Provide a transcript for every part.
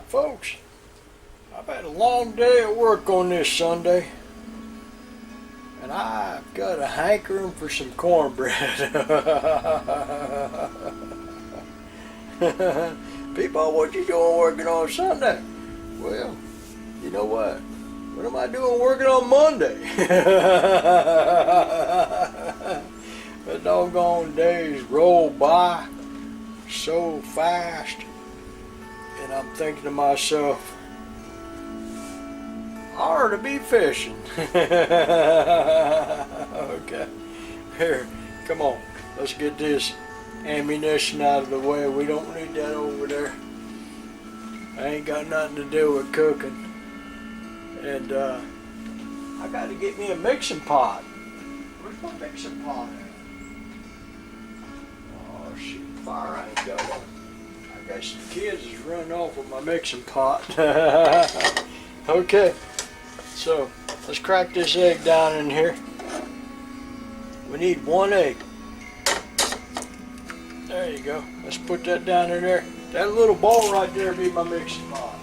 Folks, I've had a long day at work on this Sunday, and I've got a hankering for some cornbread. PeePaw, what you doing working on Sunday? Well, you know what? What am I doing working on Monday? The doggone days roll by so fast, and I'm thinking to myself, I ought to be fishing. Okay, here, come on, let's get this ammunition out of the way. We don't need that over there. I ain't got nothing to do with cooking. And I got to get me a mixing pot. Where's my mixing pot at? Oh shoot, fire ain't going. I guess the kids is running off with my mixing pot. Okay, so let's crack this egg down in here. We need one egg. There you go. Let's put that down in there. That little bowl right there be my mixing pot.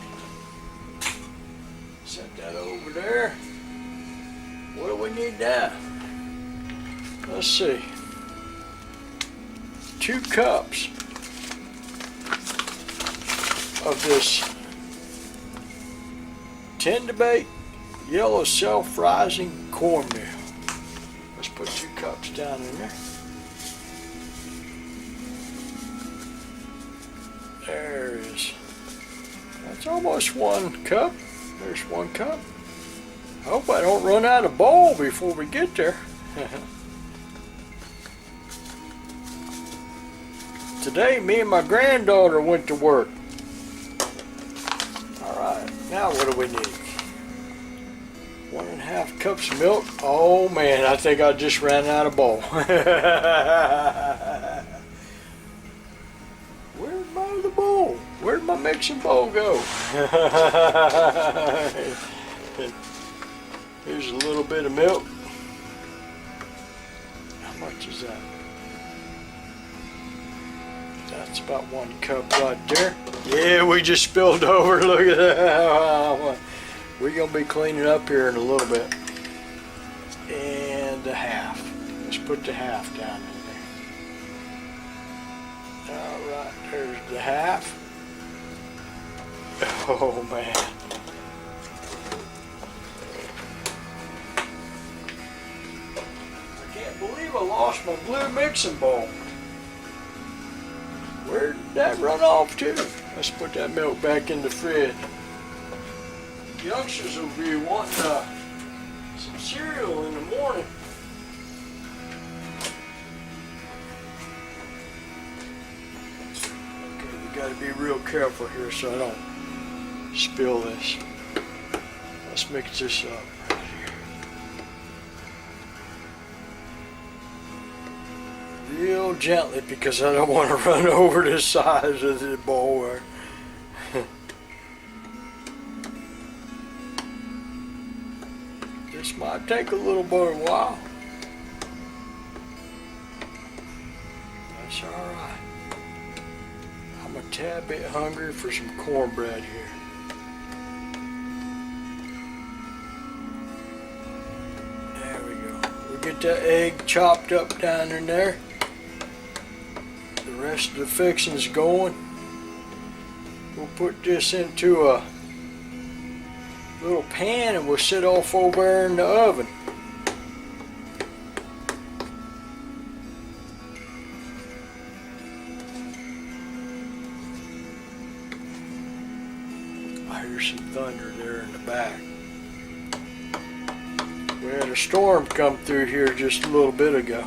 Set that over there. What do we need now? Let's see. 2 cups of this Tenda-Bake yellow self-rising cornmeal. Let's put 2 cups down in there. There it is. That's almost 1 cup. There's 1 cup. I hope I don't run out of bowl before we get there. Today, me and my granddaughter went to work. Alright, now what do we need? 1.5 cups of milk. Oh man, I think I just ran out of bowl. Where's my other bowl? Where'd my mixing bowl go? Here's a little bit of milk. How much is that? That's about 1 cup right there. Yeah, we just spilled over. Look at that. We're gonna be cleaning up here in a little bit. And the half. Let's put the half down in there. Alright, there's the half. Oh man. I can't believe I lost my blue mixing bowl. Where did that run off to? Let's put that milk back in the fridge. The youngsters will be wanting some cereal in the morning. Okay, we got to be real careful here so I don't spill this. Let's mix this up right here. Real gently because I don't want to run over the sides of the bowl. This might take a little bit of a while. That's alright. I'm a tad bit hungry for some cornbread here. There we go. We'll get that egg chopped up down in there. The rest of the fixing's going. We'll put this into a little pan and we'll sit off over there in the oven. I hear some thunder there in the back. We had a storm come through here just a little bit ago.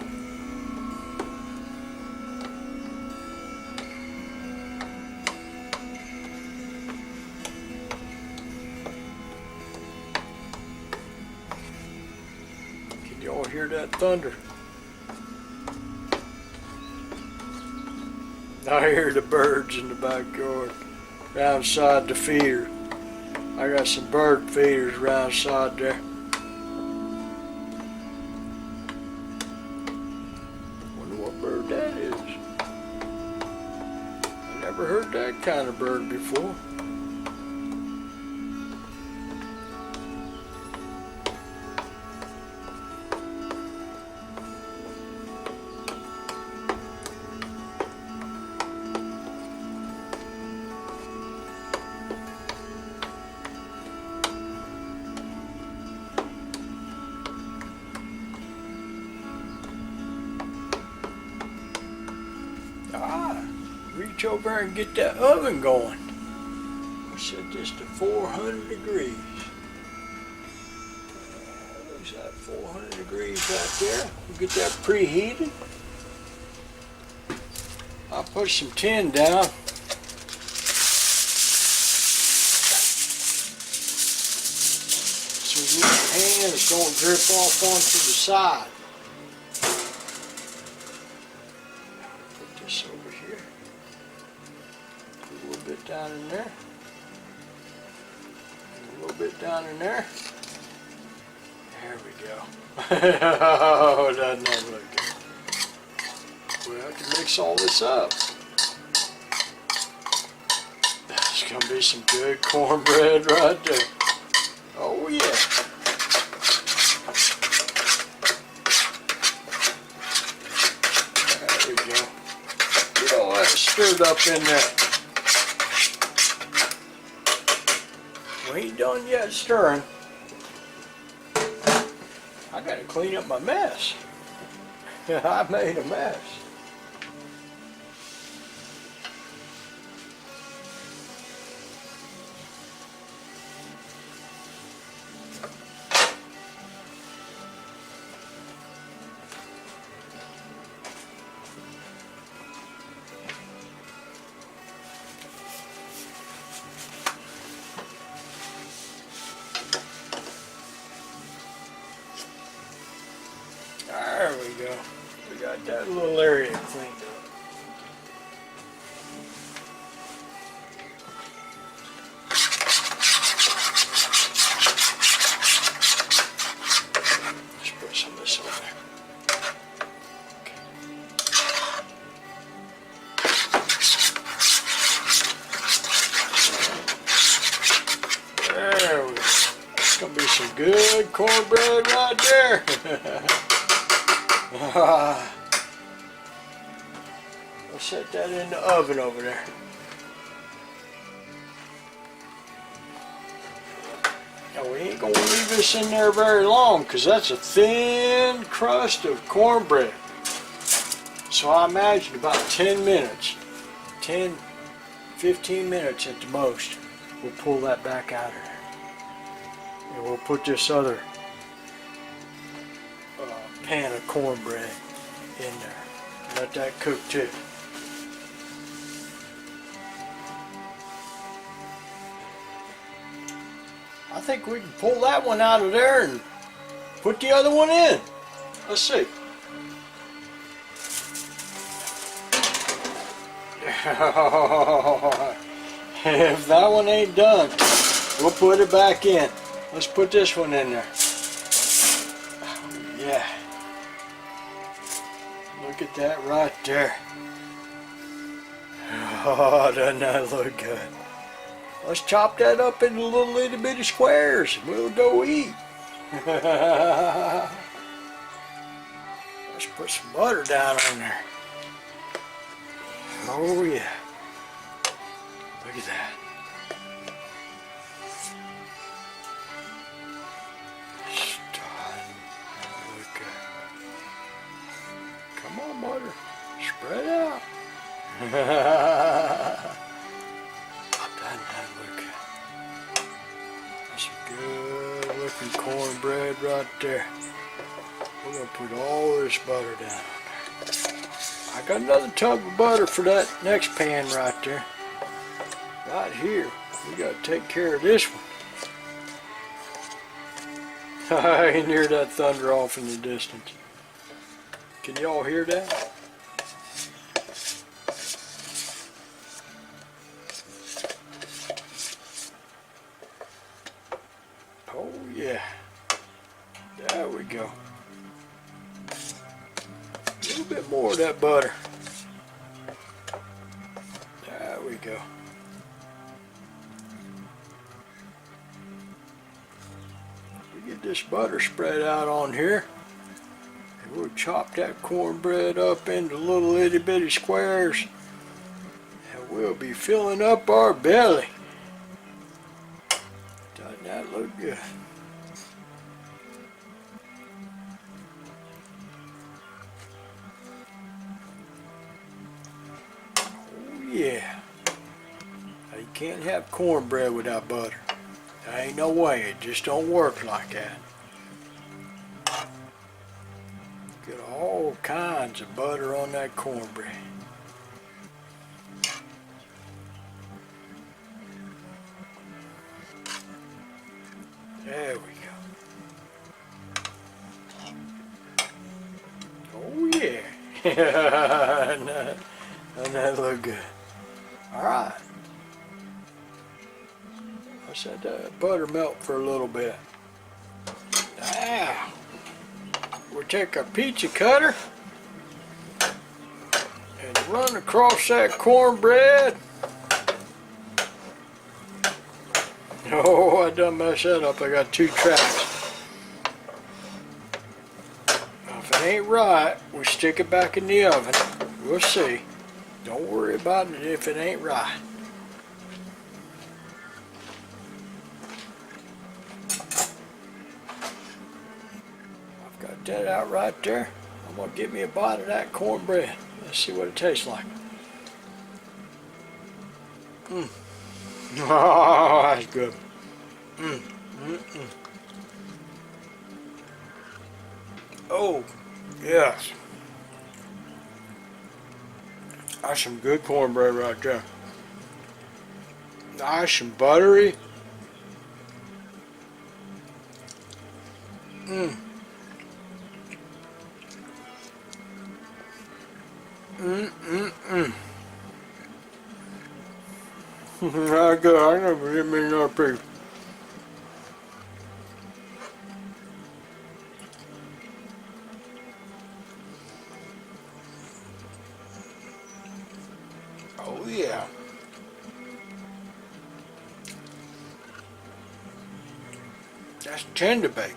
Y'all hear that thunder? I hear the birds in the backyard, outside the feeder. I got some bird feeders around outside there. Wonder what bird that is. I never heard that kind of bird before. reach over and get that oven going. We'll set this to 400 degrees. Looks like 400 degrees right there. We'll get that preheated. I'll put some tin down. So this pan is going to drip off onto the side. Put this over here. Put a little bit down in there. A little bit down in there. There we go. Oh, doesn't that look good? Well, I can mix all this up. That's going to be some good cornbread right there. Oh, yeah. There we go. Get all that stirred up in there. We ain't done yet stirring. I got to clean up my mess. I made a mess. There we go. We got that little area cleaned up. Let's put some of this on there. Okay. There we go. It's going to be some good cornbread right there. I'll set that in the oven over there. Now we ain't gonna leave this in there very long because that's a thin crust of cornbread. So I imagine about 10 minutes, 10, 15 minutes at the most, we'll pull that back out of there. And we'll put this other pan of cornbread in there. Let that cook too. I think we can pull that one out of there and put the other one in. Let's see. If that one ain't done, we'll put it back in. Let's put this one in there. Yeah. Look at that right there. Oh, doesn't that look good? Let's chop that up into little itty bitty squares and we'll go eat. Let's put some butter down on there. Oh yeah. Look at that. Look good. Come on, butter. Spread out. Doesn't that look good? That's some good looking cornbread right there. We're going to put all this butter down on there. I got another tub of butter for that next pan right there. Right here. We got to take care of this one. I can hear that thunder off in the distance. Can y'all hear that? Oh yeah. There we go. A little bit more of that butter. There we go. We get this butter spread out on here. And we'll chop that cornbread up into little itty bitty squares. And we'll be filling up our belly. Doesn't that look good? Oh yeah. Now, you can't have cornbread without butter. There ain't no way. It just don't work like that. Get all kinds of butter on that cornbread. There we go. Oh yeah. Doesn't that look good? Alright. Let's let that butter melt for a little bit. Now, we'll take our pizza cutter and run across that cornbread. Oh, I done messed that up. I got 2 tracks. Now, if it ain't right, we stick it back in the oven. We'll see. Don't worry about it if it ain't right. I've got that out right there. I'm going to get me a bite of that cornbread. Let's see what it tastes like. Oh, that's good. Oh, yes. That's some good cornbread right there. Nice and buttery. Not good. I never get me another piece. Oh yeah. That's Tenda-Bake.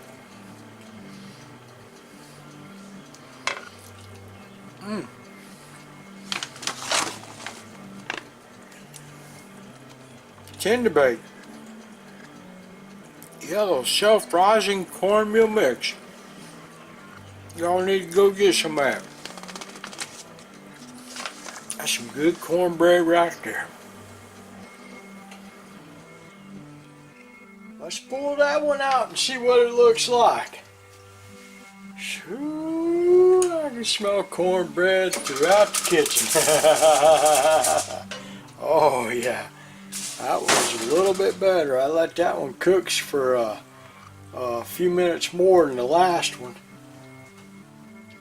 Tenda-Bake. Yellow self-rising cornmeal mix. Y'all need to go get some of that. That's some good cornbread right there. Let's pull that one out and see what it looks like. Shoo, I can smell cornbread throughout the kitchen. Oh yeah, that was a little bit better. I let that one cook for a few minutes more than the last one.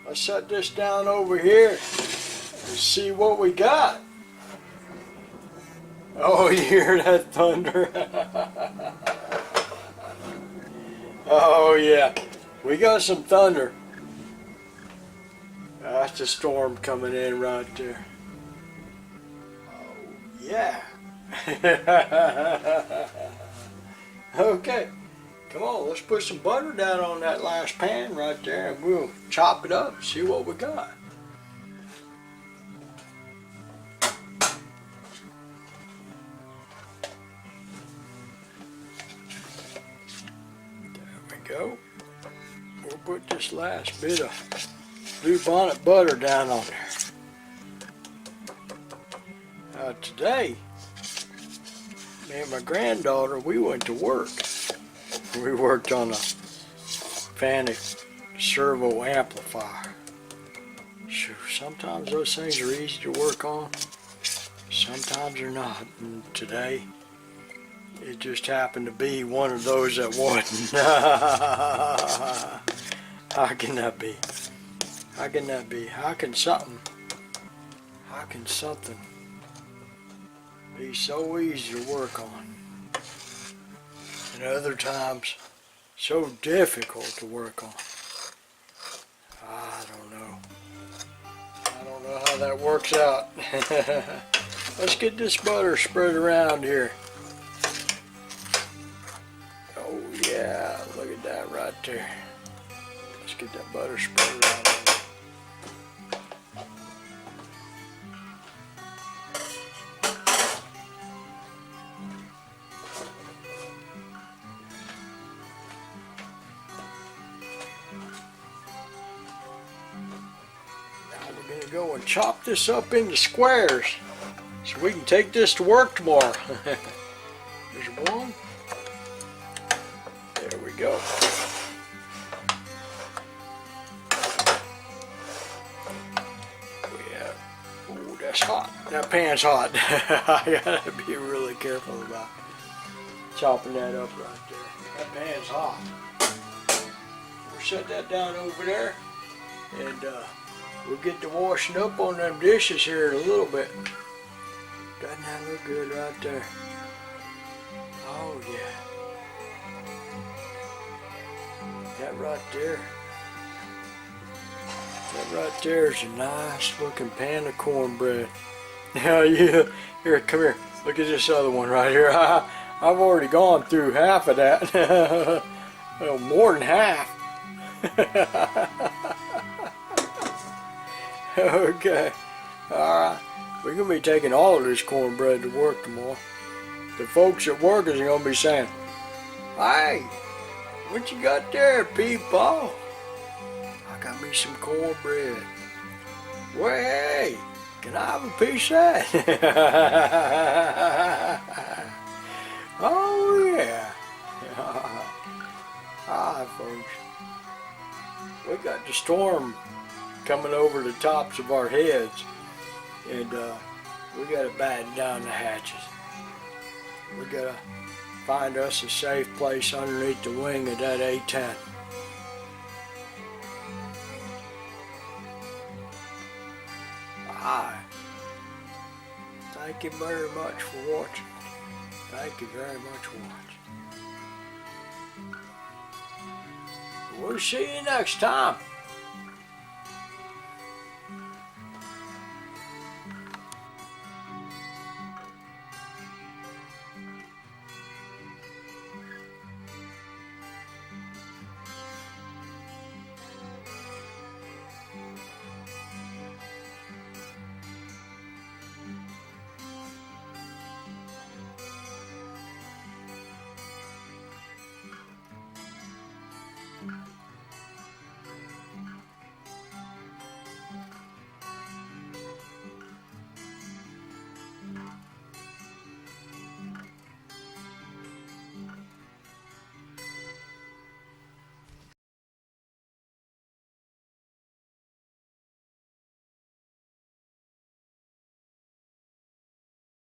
Let's set this down over here and see what we got. Oh, you hear that thunder? Oh yeah, we got some thunder. That's the storm coming in right there. Oh yeah. Okay, come on, let's put some butter down on that last pan right there and we'll chop it up and see what we got. Go. We'll put this last bit of Blue Bonnet butter down on there. Today, me and my granddaughter, we went to work. We worked on a Fanic servo amplifier. Sure, sometimes those things are easy to work on, sometimes they're not. And today, it just happened to be one of those that wasn't. How can that be? How can that be? How can something be so easy to work on and other times so difficult to work on? I don't know. I don't know how that works out. Let's get this butter spread around here. Oh yeah, look at that right there. Let's get that butter spread around. Now we're going to go and chop this up into squares so we can take this to work tomorrow. There's one. There we go. Oh, that's hot. That pan's hot. I gotta be really careful about chopping that up right there. That pan's hot. We'll set that down over there, and we'll get to washing up on them dishes here in a little bit. Doesn't that look good right there? Oh yeah. That right there. That right there is a nice looking pan of cornbread. Yeah, yeah. Here, come here. Look at this other one right here. I've already gone through half of that. Well, more than half. Okay. Alright. We're going to be taking all of this cornbread to work tomorrow. The folks at work is going to be saying, "Hey, what you got there, PeePaw?" "I got me some cornbread." "Well, hey, can I have a piece of that?" Oh, yeah. Hi, folks. We got the storm coming over the tops of our heads, and we got to batten down the hatches. We got to find us a safe place underneath the wing of that A-10. Hi. Thank you very much for watching. Thank you very much for watching. We'll see you next time.